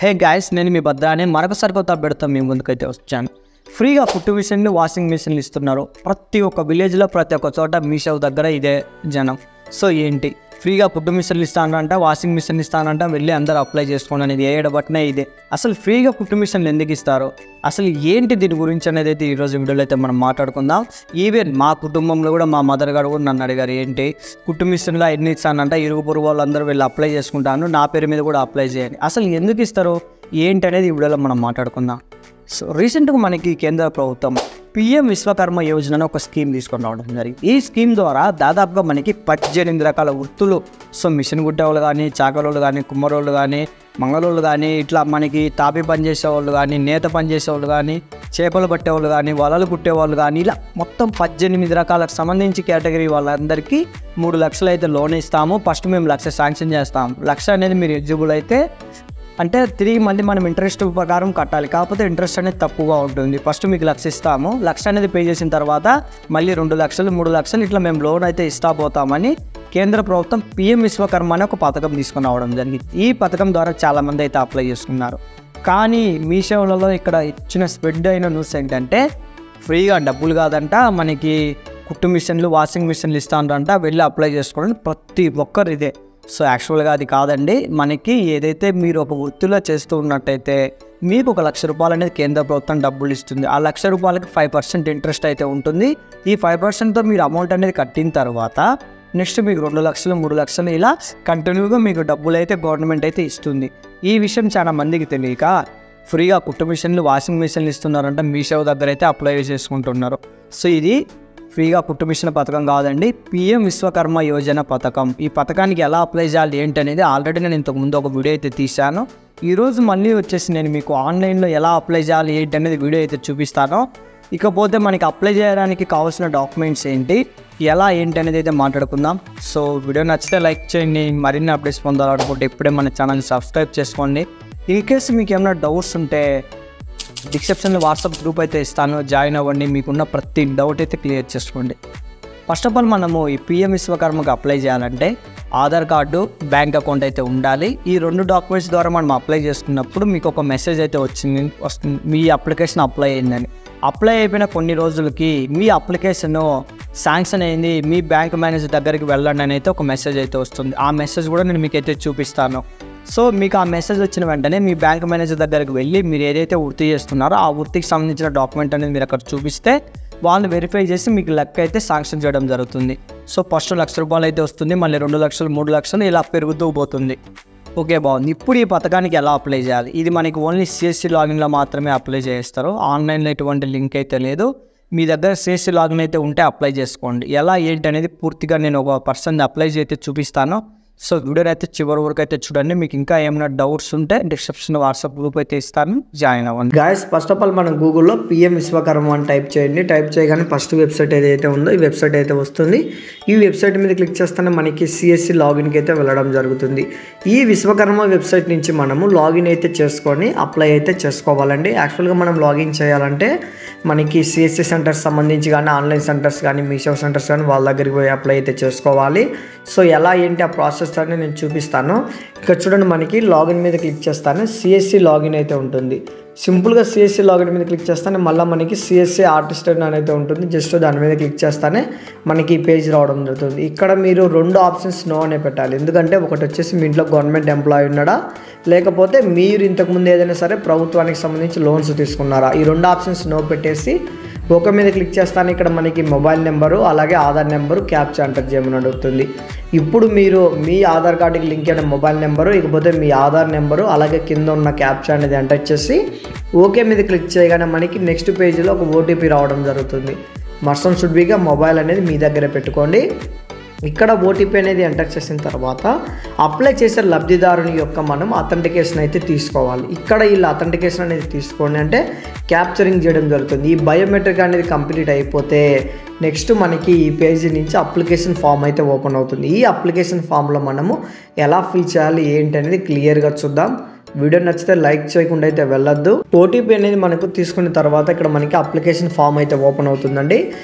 Hey guys, నేను మీ భద్రానే మరొకసారి కొత్త పెడతాం మీ ముందుకైతే వచ్చాను. ఫ్రీగా కుట్టు మిషన్లు, వాషింగ్ మిషన్లు ఇస్తున్నారు. ప్రతి ఒక్క విలేజ్లో, ప్రతి ఒక్క చోట మీషో దగ్గర ఇదే జనం. సో ఏంటి ఫ్రీగా కుట్టు మిషన్లు ఇస్తానంట, వాషింగ్ మిషన్ ఇస్తానంట, వెళ్ళి అందరూ అప్లై చేసుకోండి అనేది ఏడబట్టినా ఇదే. అసలు ఫ్రీగా కుట్టు మిషన్లు ఎందుకు ఇస్తారు, అసలు ఏంటి దీని గురించి అనేది అయితే ఈరోజు వీడియోలో అయితే మనం మాట్లాడుకుందాం. ఈవెన్ మా కుటుంబంలో కూడా మా మదర్ గారు కూడా నన్ను అడిగారు, ఏంటి కుట్టు మిషన్లో ఎన్ని ఇస్తానంట, ఇరుగు పొరుగు వాళ్ళందరూ వెళ్ళి అప్లై చేసుకుంటాను, నా పేరు మీద కూడా అప్లై చేయండి. అసలు ఎందుకు ఇస్తారు ఏంటి అనేది ఈ వీడియోలో మనం మాట్లాడుకుందాం. సో రీసెంట్గా మనకి కేంద్ర ప్రభుత్వం PM విశ్వకర్మ యోజన అని ఒక స్కీమ్ తీసుకొని రావడం జరిగింది. ఈ స్కీమ్ ద్వారా దాదాపుగా మనకి 18 రకాల వృత్తులు, సో మిషన్ కుట్టేవాళ్ళు కానీ, చాకరోళ్ళు కానీ, కుమ్మరోళ్ళు కానీ, మంగళోళ్ళు కానీ, ఇట్లా మనకి తాపి పని చేసేవాళ్ళు కానీ, నేత పని చేసేవాళ్ళు కానీ, చేపలు పట్టేవాళ్ళు కానీ, వలలు కుట్టేవాళ్ళు కానీ, ఇలా మొత్తం 18 రకాలకు సంబంధించి కేటగిరీ వాళ్ళందరికీ 3 లక్షలు అయితే లోన్ ఇస్తాము. ఫస్ట్ మేము 1 లక్ష శాంక్షన్ చేస్తాము. 1 లక్ష అనేది మీరు ఎలిజిబుల్ అయితే అంటే తిరిగి మళ్ళీ మనం ఇంట్రెస్ట్ ప్రకారం కట్టాలి. కాకపోతే ఇంట్రెస్ట్ అనేది తక్కువగా ఉంటుంది. ఫస్ట్ మీకు 1 లక్ష ఇస్తాము. 1 లక్ష అనేది పే చేసిన తర్వాత మళ్ళీ 2 లక్షలు, 3 లక్షలు ఇట్లా మేము లోన్ అయితే ఇస్తా పోతామని కేంద్ర ప్రభుత్వం PM విశ్వకర్మ అనే ఒక పథకం తీసుకుని రావడం జరిగింది. ఈ పథకం ద్వారా చాలామంది అయితే అప్లై చేసుకున్నారు. కానీ మీ సేవలలో ఇక్కడ ఇచ్చిన స్ప్రెడ్ అయిన న్యూస్ ఏంటంటే ఫ్రీగా డబ్బులు కాదంట, మనకి కుట్టు మిషన్లు, వాషింగ్ మిషన్లు ఇస్తానంట, వెళ్ళి అప్లై చేసుకోవడం ప్రతి ఒక్కరు ఇదే. సో యాక్చువల్గా అది కాదండి. మనకి ఏదైతే మీరు ఒక వృత్తిలో చేస్తూ ఉన్నట్టయితే మీకు 1 లక్ష రూపాయలు అనేది కేంద్ర ప్రభుత్వం డబ్బులు ఇస్తుంది. ఆ 1 లక్ష రూపాయలకి 5% ఇంట్రెస్ట్ అయితే ఉంటుంది. ఈ 5%తో మీరు అమౌంట్ అనేది కట్టిన తర్వాత నెక్స్ట్ మీకు 2 లక్షలు, 3 లక్షలు ఇలా కంటిన్యూగా మీకు డబ్బులు అయితే గవర్నమెంట్ అయితే ఇస్తుంది. ఈ విషయం చాలా మందికి తెలియక ఫ్రీగా కుట్టు మిషన్లు, వాషింగ్ మిషన్లు ఇస్తున్నారంటే మీషో దగ్గర అయితే అప్లై చేసుకుంటున్నారు. సో ఇది ఫ్రీగా కుట్టు మిషన్ పథకం కాదండి, PM విశ్వకర్మ యోజన పథకం. ఈ పథకానికి ఎలా అప్లై చేయాలి ఏంటి అనేది ఆల్రెడీ నేను ఇంతకుముందు ఒక వీడియో అయితే తీశాను. ఈరోజు మళ్ళీ వచ్చేసి నేను మీకు ఆన్లైన్లో ఎలా అప్లై చేయాలి ఏంటి అనేది వీడియో అయితే చూపిస్తాను. ఇకపోతే మనకి అప్లై చేయడానికి కావాల్సిన డాక్యుమెంట్స్ ఏంటి, ఎలా ఏంటి అనేది అయితే మాట్లాడుకుందాం. సో వీడియో నచ్చితే లైక్ చేయండి. మరిన్ని అప్డేట్స్ పొందాలనుకుంటే ఇప్పుడే మన ఛానల్ని సబ్స్క్రైబ్ చేసుకోండి. ఇన్ కేసు మీకు ఏమైనా డౌట్స్ ఉంటే డిస్క్రిప్షన్లో వాట్సాప్ గ్రూప్ అయితే ఇస్తాను, జాయిన్ అవ్వండి. మీకున్న ప్రతి డౌట్ అయితే క్లియర్ చేసుకోండి. ఫస్ట్ ఆఫ్ ఆల్ మనము ఈ PM విశ్వకర్మకు అప్లై చేయాలంటే ఆధార్ కార్డు, బ్యాంక్ అకౌంట్ అయితే ఉండాలి. ఈ 2 డాక్యుమెంట్స్ ద్వారా మనం అప్లై చేసుకున్నప్పుడు మీకు ఒక మెసేజ్ అయితే వస్తుంది, మీ అప్లికేషన్ అప్లై అయిందని. అప్లై అయిపోయిన కొన్ని రోజులకి మీ అప్లికేషన్ శాంక్షన్ అయింది, మీ బ్యాంక్ మేనేజర్ దగ్గరికి వెళ్ళండి అని అయితే ఒక మెసేజ్ అయితే వస్తుంది. ఆ మెసేజ్ కూడా నేను మీకైతే చూపిస్తాను. సో మీకు ఆ మెసేజ్ వచ్చిన వెంటనే మీ బ్యాంక్ మేనేజర్ దగ్గరికి వెళ్ళి మీరు ఏదైతే వృత్తి చేస్తున్నారో ఆ వృత్తికి సంబంధించిన డాక్యుమెంట్ అనేది మీరు అక్కడ చూపిస్తే వాళ్ళు వెరిఫై చేసి మీకు లెక్క అయితే శాంక్షన్ చేయడం జరుగుతుంది. సో ఫస్ట్ 1 లక్ష రూపాయలు అయితే వస్తుంది, మళ్ళీ 2 లక్షలు, 3 లక్షలు ఇలా పెరుగుతూ పోతుంది. ఓకే, బాగుంది. ఇప్పుడు ఈ పథకానికి ఎలా అప్లై చేయాలి? ఇది మనకి ఓన్లీ CSC లాగిన్లో మాత్రమే అప్లై చేస్తారు. ఆన్లైన్లో ఎటువంటి లింక్ అయితే లేదు. మీ దగ్గర CSC లాగిన్ అయితే ఉంటే అప్లై చేసుకోండి. ఎలా ఏంటి అనేది పూర్తిగా నేను ఒక పర్సన్ అప్లై చేస్తే చూపిస్తాను. సో వీడియోని అయితే చివరి వరకు అయితే చూడండి. మీకు ఇంకా ఏమైనా డౌట్స్ ఉంటే డిస్క్రిప్షన్లో వాట్సాప్ గ్రూప్ అయితే ఇస్తాను, జాయిన్ అవ్వండి. గాయస్, ఫస్ట్ ఆఫ్ ఆల్ మనం గూగుల్లో PM విశ్వకర్మ అని టైప్ చేయండి. టైప్ చేయగానే ఫస్ట్ వెబ్సైట్ ఏదైతే ఉందో ఈ వెబ్సైట్ అయితే వస్తుంది. ఈ వెబ్సైట్ మీద క్లిక్ చేస్తేనే మనకి CSC లాగిన్కి అయితే వెళ్ళడం జరుగుతుంది. ఈ విశ్వకర్మ వెబ్సైట్ నుంచి మనము లాగిన్ అయితే చేసుకొని అప్లై అయితే చేసుకోవాలండి. యాక్చువల్గా మనం లాగిన్ చేయాలంటే మనకి CSC సెంటర్స్ సంబంధించి కానీ, ఆన్లైన్ సెంటర్స్ కానీ, మీషో సెంటర్స్ కానీ వాళ్ళ దగ్గరికి పోయి అప్లై అయితే చేసుకోవాలి. సో ఎలా ఏంటి ఆ ప్రాసెస్ అని నేను చూపిస్తాను. ఇక్కడ చూడండి, మనకి లాగిన్ మీద క్లిక్ చేస్తానే CSC లాగిన్ అయితే ఉంటుంది. సింపుల్గా CSC లాగిన్ మీద క్లిక్ చేస్తానే మళ్ళీ మనకి CSC ఆర్టిస్ట్ అనేది ఉంటుంది. జస్ట్ దాని మీద క్లిక్ చేస్తానే మనకి ఈ పేజ్ రావడం జరుగుతుంది. ఇక్కడ మీరు 2 ఆప్షన్స్ నో అనే పెట్టాలి. ఎందుకంటే ఒకటి వచ్చేసి మీ ఇంట్లో గవర్నమెంట్ ఎంప్లాయీ ఉన్నాడా, లేకపోతే మీరు ఇంతకుముందు ఏదైనా సరే ప్రభుత్వానికి సంబంధించి లోన్స్ తీసుకున్నారా, ఈ 2 ఆప్షన్స్ నో పెట్టేసి ఓకే మీద క్లిక్ చేస్తాను. ఇక్కడ మనకి మొబైల్ నెంబరు అలాగే ఆధార్ నెంబరు క్యాప్చా ఎంటర్ చేయమని అడుగుతుంది. ఇప్పుడు మీరు మీ ఆధార్ కార్డుకి లింక్ అయిన మొబైల్ నెంబరు, ఇకపోతే మీ ఆధార్ నెంబరు అలాగే కింద ఉన్న క్యాప్చా అనేది ఎంటర్ చేసి ఓకే మీద క్లిక్ చేయగానే మనకి నెక్స్ట్ పేజీలో ఒక OTP రావడం జరుగుతుంది. మస్ట్ షుడ్ బీగా మొబైల్ అనేది మీ దగ్గర పెట్టుకోండి. ఇక్కడ OTP అనేది ఎంటర్ చేసిన తర్వాత అప్లై చేసే లబ్ధిదారుని యొక్క మనం అథెంటికేషన్ అయితే తీసుకోవాలి. ఇక్కడ ఇలా అథెంటికేషన్ అనేది తీసుకోండి అంటే క్యాప్చరింగ్ చేయడం జరుగుతుంది. ఈ బయోమెట్రిక్ అనేది కంప్లీట్ అయిపోతే నెక్స్ట్ మనకి ఈ పేజీ నుంచి అప్లికేషన్ ఫామ్ అయితే ఓపెన్ అవుతుంది. ఈ అప్లికేషన్ ఫామ్లో మనము ఎలా ఫిల్ చేయాలి ఏంటి అనేది క్లియర్గా చూద్దాం. వీడియో నచ్చితే లైక్ చేయకుండా అయితే వెళ్ళొద్దు. ఓటీపీ అనేది మనకు తీసుకున్న తర్వాత ఇక్కడ మనకి అప్లికేషన్ ఫామ్ అయితే ఓపెన్ అవుతుందండి.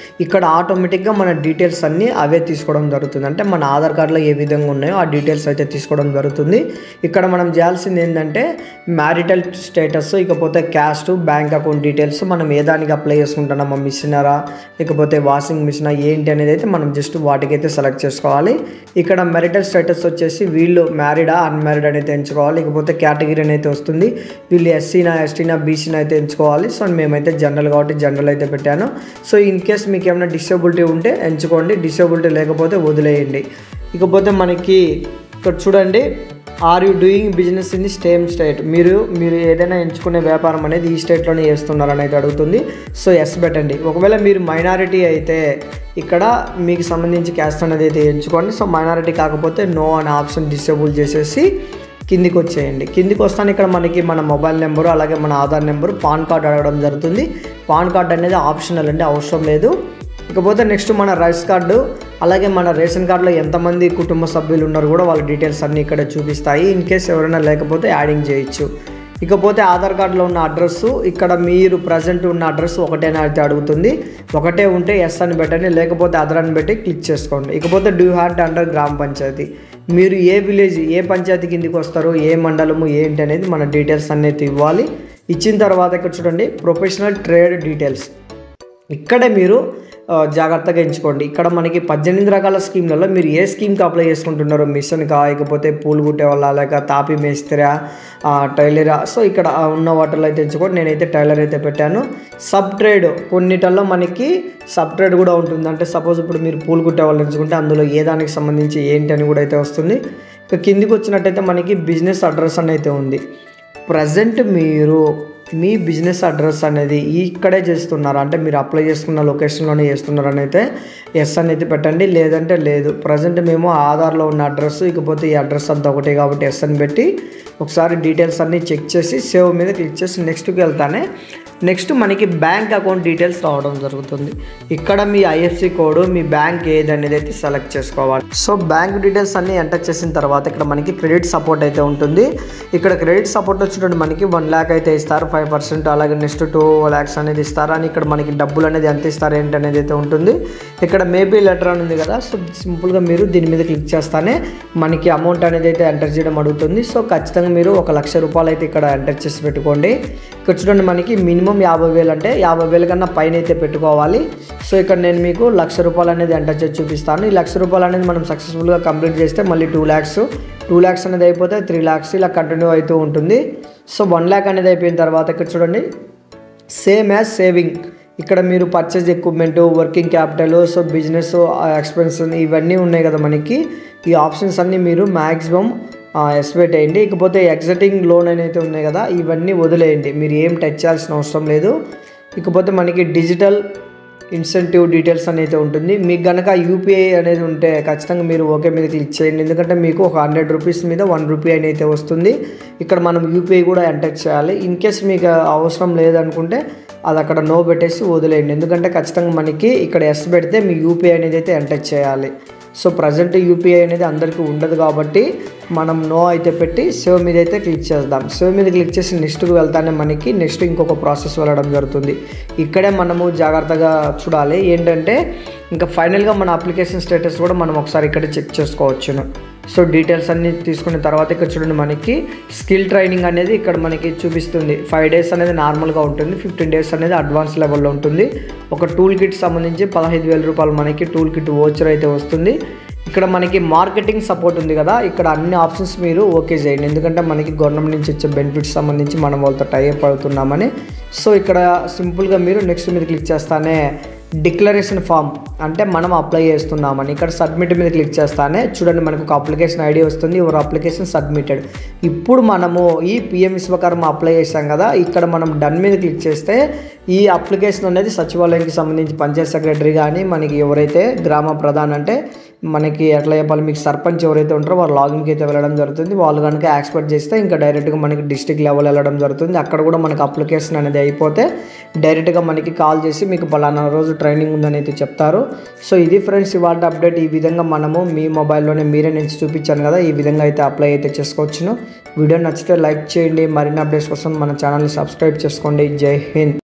ఇక్కడ ఆటోమేటిక్గా మన డీటెయిల్స్ అన్నీ అవే తీసుకోవడం జరుగుతుంది. అంటే మన ఆధార్ కార్డులో ఏ విధంగా ఉన్నాయో ఆ డీటెయిల్స్ అయితే తీసుకోవడం జరుగుతుంది. ఇక్కడ మనం చేయాల్సింది ఏంటంటే మ్యారిటల్ స్టేటస్, ఇకపోతే క్యాస్ట్, బ్యాంక్ అకౌంట్ డీటెయిల్స్, మనం ఏ దానికి అప్లై చేసుకుంటున్నామా, మిషనరా లేకపోతే వాషింగ్ మిషనా ఏంటి అనేది అయితే మనం జస్ట్ వాటికైతే సెలెక్ట్ చేసుకోవాలి. ఇక్కడ మ్యారిటల్ స్టేటస్ వచ్చేసి వీళ్ళు మ్యారీడా అన్మ్యారీడ్ అనేది ఎంచుకోవాలి. ఇకపోతే కేటగిరీ అయితే వస్తుంది, వీళ్ళు ఎస్సీనా ఎస్టీనా బీసీనా అయితే ఎంచుకోవాలి. సో మేమైతే జనరల్ కాబట్టి జనరల్ అయితే పెట్టాను. సో ఇన్ కేస్ మీకు ఏమైనా డిసేబిలిటీ ఉంటే ఎంచుకోండి, డిసేబిలిటీ లేకపోతే వదిలేయండి. ఇకపోతే మనకి ఇక్కడ చూడండి, are you doing business in the same state, మీరు ఏదైనా ఎంచుకునే వ్యాపారం అనేది ఈ స్టేట్లోనే చేస్తున్నారని అయితే అడుగుతుంది. సో ఎస్ పెట్టండి. ఒకవేళ మీరు మైనారిటీ అయితే ఇక్కడ మీకు సంబంధించి క్యాస్ట్ అనేది అయితే ఎంచుకోండి. సో మైనారిటీ కాకపోతే నో అనే ఆప్షన్ డిసేబుల్ చేసేసి కిందికి వచ్చేయండి. కిందికి వస్తాను ఇక్కడ మనకి మన మొబైల్ నెంబరు అలాగే మన ఆధార్ నెంబరు, పాన్ కార్డు అడగడం జరుగుతుంది. పాన్ కార్డు అనేది ఆప్షనల్ అండి, అవసరం లేదు. ఇకపోతే నెక్స్ట్ మన రైస్ కార్డు అలాగే మన రేషన్ కార్డులో ఎంతమంది కుటుంబ సభ్యులు ఉన్నారు కూడా వాళ్ళ డీటెయిల్స్ అన్నీ ఇక్కడ చూపిస్తాయి. ఇన్ కేస్ ఎవరైనా లేకపోతే యాడింగ్ చేయొచ్చు. ఇకపోతే ఆధార్ కార్డులో ఉన్న అడ్రస్సు, ఇక్కడ మీరు ప్రజెంట్ ఉన్న అడ్రస్ ఒకటేనా అయితే అడుగుతుంది. ఒకటే ఉంటే ఎస్ అని పెట్టండి, లేకపోతే అదర్ అని పెట్టి క్లిక్ చేసుకోండి. ఇకపోతే డూ హ్యాడ్ అండర్ గ్రామ పంచాయతీ, మీరు ఏ విలేజ్ ఏ పంచాయతీ కిందికి వస్తారో ఏ మండలము ఏంటి అనేది మన డీటెయిల్స్ అనేది ఇవ్వాలి. ఇచ్చిన తర్వాత ఇక్కడ చూడండి ప్రొఫెషనల్ ట్రేడ్ డీటెయిల్స్, ఇక్కడే మీరు జాగ్రత్తగా ఎంచుకోండి. ఇక్కడ మనకి 18 రకాల స్కీమ్లలో మీరు ఏ స్కీమ్కి అప్లై చేసుకుంటున్నారో, మిషన్కా లేకపోతే పూలు కుట్టే వాళ్ళ లేక తాపి మేస్త్రా టైలరా, సో ఇక్కడ ఉన్న వాటిలో అయితే ఎంచుకోండి. నేనైతే టైలర్ అయితే పెట్టాను. సబ్ ట్రేడ్, కొన్నిటల్లో మనకి సబ్ ట్రేడ్ కూడా ఉంటుంది. అంటే సపోజ్ ఇప్పుడు మీరు పూలు కుట్టే వాళ్ళు ఎంచుకుంటే అందులో ఏ దానికి సంబంధించి ఏంటి అని కూడా అయితే వస్తుంది. ఇక కిందికి వచ్చినట్టయితే మనకి బిజినెస్ అడ్రస్ అని అయితే ఉంది. ప్రజెంట్ మీరు మీ బిజినెస్ అడ్రస్ అనేది ఇక్కడే చేస్తున్నారు అంటే మీరు అప్లై చేసుకున్న లొకేషన్లోనే చేస్తున్నారని అయితే ఎస్ అనేది పెట్టండి, లేదంటే లేదు. ప్రజెంట్ మేము ఆధార్లో ఉన్న అడ్రస్, ఇకపోతే ఈ అడ్రస్ అంతా ఒకటే కాబట్టి ఎస్ అని పెట్టి ఒకసారి డీటెయిల్స్ అన్నీ చెక్ చేసి సేవ్ మీద క్లిక్ చేసి నెక్స్ట్కి వెళ్తానే నెక్స్ట్ మనకి బ్యాంక్ అకౌంట్ డీటెయిల్స్ రావడం జరుగుతుంది. ఇక్కడ మీ ఐఎఫ్సి కోడ్, మీ బ్యాంక్ ఏది అనేది అయితే సెలెక్ట్ చేసుకోవాలి. సో బ్యాంక్ డీటెయిల్స్ అన్నీ ఎంటర్ చేసిన తర్వాత ఇక్కడ మనకి క్రెడిట్ సపోర్ట్ అయితే ఉంటుంది. ఇక్కడ క్రెడిట్ సపోర్ట్ వచ్చినట్టు మనకి 1 lakh అయితే ఇస్తారు 5%, అలాగే నెక్స్ట్ 2 lakhs అనేది ఇస్తారు. అని ఇక్కడ మనకి డబ్బులు అనేది ఎంత ఇస్తారు ఏంటి అనేది అయితే ఉంటుంది. ఇక్కడ మేబీ లెటర్ అని ఉంది కదా, సో సింపుల్గా మీరు దీని మీద క్లిక్ చేస్తానే మనకి అమౌంట్ అనేది అయితే ఎంటర్ చేయడం అడుగుతుంది. సో ఖచ్చితంగా మీరు 1 లక్ష రూపాయలు అయితే ఇక్కడ ఎంటర్ చేసి పెట్టుకోండి. ఇక్కడ చూడండి మనకి మినిమం 50,000 అంటే 50,000 కన్నా పైన అయితే పెట్టుకోవాలి. సో ఇక్కడ నేను మీకు 1 లక్ష రూపాయలు అనేది ఎంటర్ చేసి చూపిస్తాను. ఈ 1 లక్ష రూపాయలు అనేది మనం సక్సెస్ఫుల్గా కంప్లీట్ చేస్తే మళ్ళీ 2 lakhs అనేది అయిపోతే 3 lakhs ఇలా కంటిన్యూ అవుతూ ఉంటుంది. సో 1 lakh అనేది అయిపోయిన తర్వాత ఇక్కడ చూడండి సేమ్ యాజ్ సేవింగ్, ఇక్కడ మీరు purchase equipment, working capital, so business expense ఇవన్నీ ఉన్నాయి కదా మనకి. ఈ ఆప్షన్స్ అన్నీ మీరు మ్యాక్సిమం ఎస్పెక్ట్ అయ్యండి. ఇకపోతే ఎగ్జిటింగ్ లోన్ అయితే ఉన్నాయి కదా, ఇవన్నీ వదిలేయండి, మీరు ఏం టచ్ చేయాల్సిన అవసరం లేదు. ఇకపోతే మనకి డిజిటల్ ఇన్సెంటివ్ డీటెయిల్స్ అనేది ఉంటుంది. మీకు కనుక యూపీఐ అనేది ఉంటే ఖచ్చితంగా మీరు ఓకే మీద క్లిక్ చేయండి, ఎందుకంటే మీకు ఒక 100 రూపీస్ మీద 1 రూపీ అయితే వస్తుంది. ఇక్కడ మనం యూపీఐ కూడా ఎంటర్ చేయాలి. ఇన్ కేస్ మీకు అవసరం లేదనుకుంటే అది అక్కడ నో పెట్టేసి వదిలేయండి, ఎందుకంటే ఖచ్చితంగా మనకి ఇక్కడ ఎస్ పెడితే మీ యూపీఐ అనేది అయితే ఎంటర్ చేయాలి. సో ప్రజెంట్ యూపీఐ అనేది అందరికీ ఉండదు కాబట్టి మనం నో అయితే పెట్టి సేవ్ మీద అయితే క్లిక్ చేద్దాం. సేవ్ మీద క్లిక్ చేసి నెక్స్ట్కి వెళ్తానే మనకి నెక్స్ట్ ఇంకొక ప్రాసెస్ వెళ్ళడం జరుగుతుంది. ఇక్కడే మనము జాగ్రత్తగా చూడాలి ఏంటంటే ఇంకా ఫైనల్గా మన అప్లికేషన్ స్టేటస్ కూడా మనం ఒకసారి ఇక్కడ చెక్ చేసుకోవచ్చును. సో డీటెయిల్స్ అన్నీ తీసుకున్న తర్వాత ఇక్కడ చూడండి మనకి స్కిల్ ట్రైనింగ్ అనేది ఇక్కడ మనకి చూపిస్తుంది. 5 days అనేది నార్మల్గా ఉంటుంది, 15 days అనేది అడ్వాన్స్ లెవెల్లో ఉంటుంది. ఒక టూల్ కిట్ సంబంధించి 15,000 రూపాయలు మనకి టూల్ కిట్ వోచర్ అయితే వస్తుంది. ఇక్కడ మనకి మార్కెటింగ్ సపోర్ట్ ఉంది కదా, ఇక్కడ అన్ని ఆప్షన్స్ మీరు ఓకే చేయండి, ఎందుకంటే మనకి గవర్నమెంట్ నుంచి వచ్చే బెనిఫిట్స్ సంబంధించి మనం వాళ్ళతో టైఅప్ అవుతున్నామని. సో ఇక్కడ సింపుల్గా మీరు నెక్స్ట్ మీద క్లిక్ చేస్తానే డిక్లరేషన్ ఫామ్ అంటే మనం అప్లై చేస్తున్నామని ఇక్కడ సబ్మిట్ మీద క్లిక్ చేస్తానే చూడండి మనకు ఒక అప్లికేషన్ ఐడి వస్తుంది, యువర్ అప్లికేషన్ సబ్మిటెడ్. ఇప్పుడు మనము ఈ పిఎం విశ్వకర్మ అప్లై చేసాం కదా, ఇక్కడ మనం డన్ మీద క్లిక్ చేస్తే ఈ అప్లికేషన్ అనేది సచివాలయానికి సంబంధించి పంచాయత్ సెక్రటరీ కానీ మనకి ఎవరైతే గ్రామ ప్రధాన్ అంటే మనకి ఎట్లా చెప్పాలి, మీకు సర్పంచ్ ఎవరైతే ఉంటారో వాళ్ళు లాగిన్కి అయితే వెళ్ళడం జరుగుతుంది. వాళ్ళు కనుక యాక్సెప్ట్ చేస్తే ఇంకా డైరెక్ట్గా మనకి డిస్ట్రిక్ట్ లెవెల్ వెళ్ళడం జరుగుతుంది. అక్కడ కూడా మనకి అప్లికేషన్ అనేది అయిపోతే డైరెక్ట్గా మనకి కాల్ చేసి మీకు పలానా రోజు ట్రైనింగ్ ఉందని అయితే చెప్తారు. సో ఇది ఫ్రెండ్స్ ఇవాళ అప్డేట్. ఈ విధంగా మనము మీ మొబైల్లోనే మీరే నుంచి చూపించాను కదా, ఈ విధంగా అయితే అప్లై అయితే చేసుకోవచ్చును. వీడియో నచ్చితే లైక్ చేయండి. మరిన్ని అప్డేట్స్ కోసం మన ఛానల్ని సబ్స్క్రైబ్ చేసుకోండి. జై హింద్.